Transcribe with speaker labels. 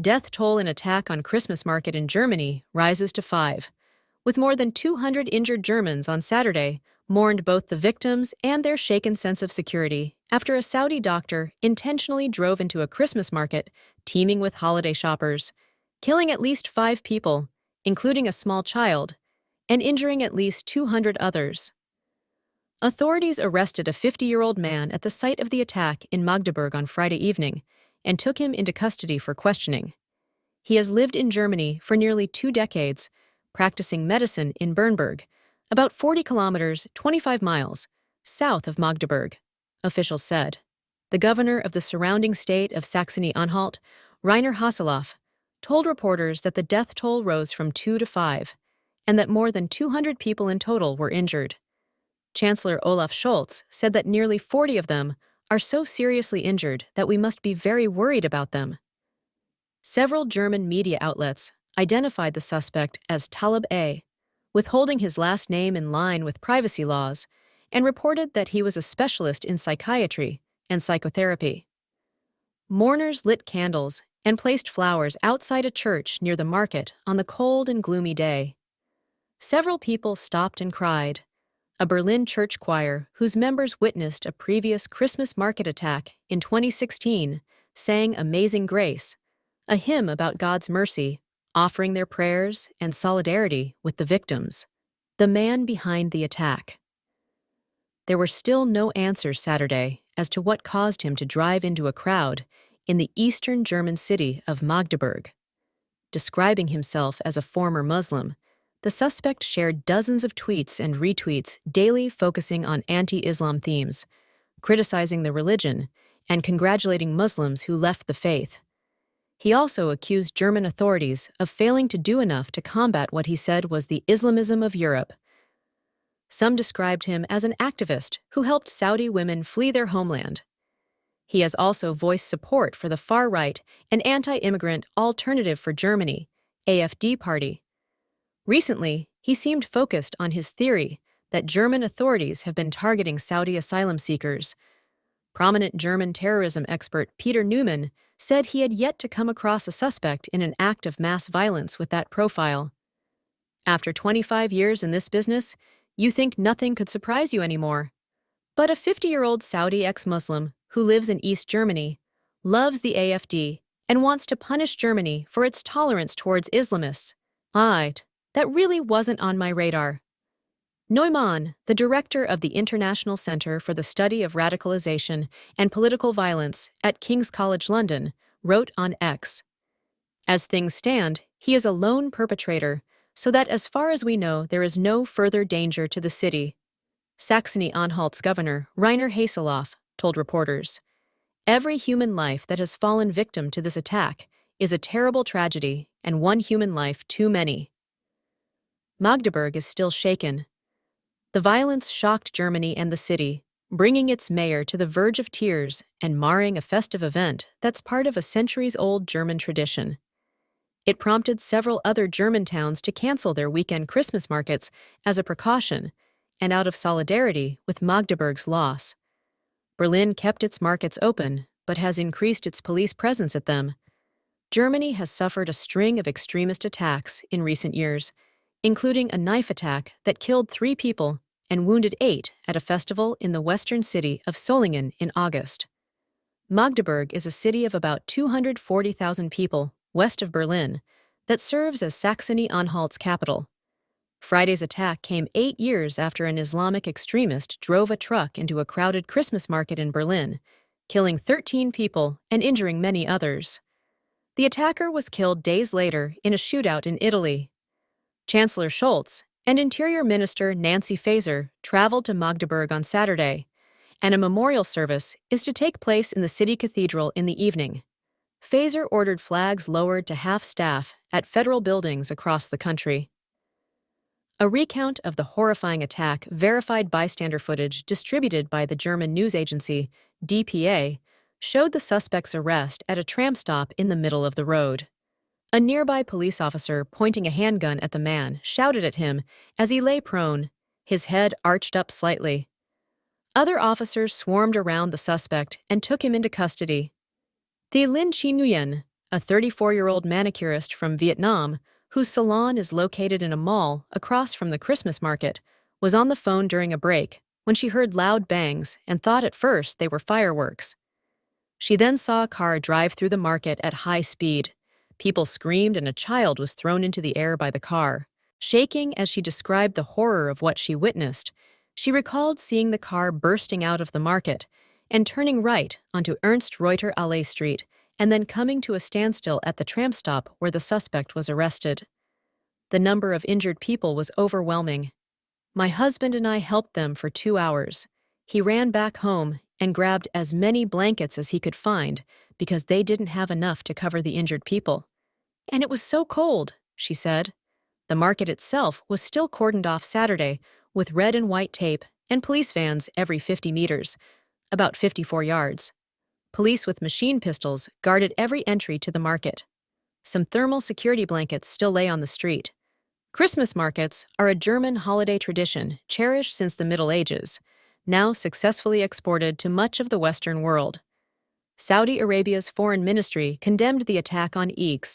Speaker 1: Death toll in attack on Christmas market in Germany rises to 5, with more than 200 injured Germans on Saturday mourned both the victims and their shaken sense of security after a Saudi doctor intentionally drove into a Christmas market teeming with holiday shoppers, killing at least 5 people, including a small child, and injuring at least 200 others. Authorities arrested a 50-year-old man at the site of the attack in Magdeburg on Friday evening and took him into custody for questioning. He has lived in Germany for nearly 2 decades, practicing medicine in Bernburg, about 40 kilometers, 25 miles, south of Magdeburg, officials said. The governor of the surrounding state of Saxony-Anhalt, Rainer Haseloff, told reporters that the death toll rose from 2 to 5, and that more than 200 people in total were injured. Chancellor Olaf Scholz said that nearly 40 of them are so seriously injured that we must be very worried about them. Several German media outlets identified the suspect as Talib A, withholding his last name in line with privacy laws, and reported that he was a specialist in psychiatry and psychotherapy. Mourners lit candles and placed flowers outside a church near the market on the cold and gloomy day. Several people stopped and cried. A Berlin church choir, whose members witnessed a previous Christmas market attack in 2016, sang Amazing Grace, a hymn about God's mercy, offering their prayers and solidarity with the victims. The man behind the attack. There were still no answers Saturday as to what caused him to drive into a crowd in the eastern German city of Magdeburg. Describing himself as a former Muslim, the suspect shared dozens of tweets and retweets daily focusing on anti-Islam themes, criticizing the religion, and congratulating Muslims who left the faith. He also accused German authorities of failing to do enough to combat what he said was the Islamism of Europe. Some described him as an activist who helped Saudi women flee their homeland. He has also voiced support for the far-right and anti-immigrant Alternative for Germany, AfD party. Recently, he seemed focused on his theory that German authorities have been targeting Saudi asylum seekers. Prominent German terrorism expert Peter Neumann said he had yet to come across a suspect in an act of mass violence with that profile. After 25 years in this business, you think nothing could surprise you anymore. But a 50-year-old Saudi ex-Muslim who lives in East Germany loves the AfD and wants to punish Germany for its tolerance towards Islamists. That really wasn't on my radar. Neumann, the director of the International Centre for the Study of Radicalization and Political Violence at King's College London, wrote on X. As things stand, he is a lone perpetrator, so that as far as we know there is no further danger to the city. Saxony-Anhalt's governor, Rainer Haseloff, told reporters. Every human life that has fallen victim to this attack is a terrible tragedy and one human life too many. Magdeburg is still shaken. The violence shocked Germany and the city, bringing its mayor to the verge of tears and marring a festive event that's part of a centuries-old German tradition. It prompted several other German towns to cancel their weekend Christmas markets as a precaution and out of solidarity with Magdeburg's loss. Berlin kept its markets open, but has increased its police presence at them. Germany has suffered a string of extremist attacks in recent years, including a knife attack that killed 3 people and wounded 8 at a festival in the western city of Solingen in August. Magdeburg is a city of about 240,000 people west of Berlin that serves as Saxony-Anhalt's capital. Friday's attack came 8 years after an Islamic extremist drove a truck into a crowded Christmas market in Berlin, killing 13 people and injuring many others. The attacker was killed days later in a shootout in Italy. Chancellor Scholz and Interior Minister Nancy Faeser traveled to Magdeburg on Saturday, and a memorial service is to take place in the city cathedral in the evening. Faeser ordered flags lowered to half-staff at federal buildings across the country. A recount of the horrifying attack verified bystander footage distributed by the German news agency DPA showed the suspect's arrest at a tram stop in the middle of the road. A nearby police officer pointing a handgun at the man shouted at him as he lay prone, his head arched up slightly. Other officers swarmed around the suspect and took him into custody. The Lin Chi Nguyen, A 34-year-old manicurist from Vietnam, whose salon is located in a mall across from the Christmas market, was on the phone during a break when she heard loud bangs and thought at first they were fireworks. She then saw a car drive through the market at high speed. People screamed and a child was thrown into the air by the car. Shaking as she described the horror of what she witnessed, she recalled seeing the car bursting out of the market and turning right onto Ernst Reuter Allee Street and then coming to a standstill at the tram stop where the suspect was arrested. The number of injured people was overwhelming. My husband and I helped them for 2 hours. He ran back home and grabbed as many blankets as he could find because they didn't have enough to cover the injured people. And it was so cold, she said. The market itself was still cordoned off Saturday with red and white tape and police vans every 50 meters, about 54 yards. Police with machine pistols guarded every entry to the market. Some thermal security blankets still lay on the street. Christmas markets are a German holiday tradition cherished since the Middle Ages, now successfully exported to much of the Western world. Saudi Arabia's foreign ministry condemned the attack on Eid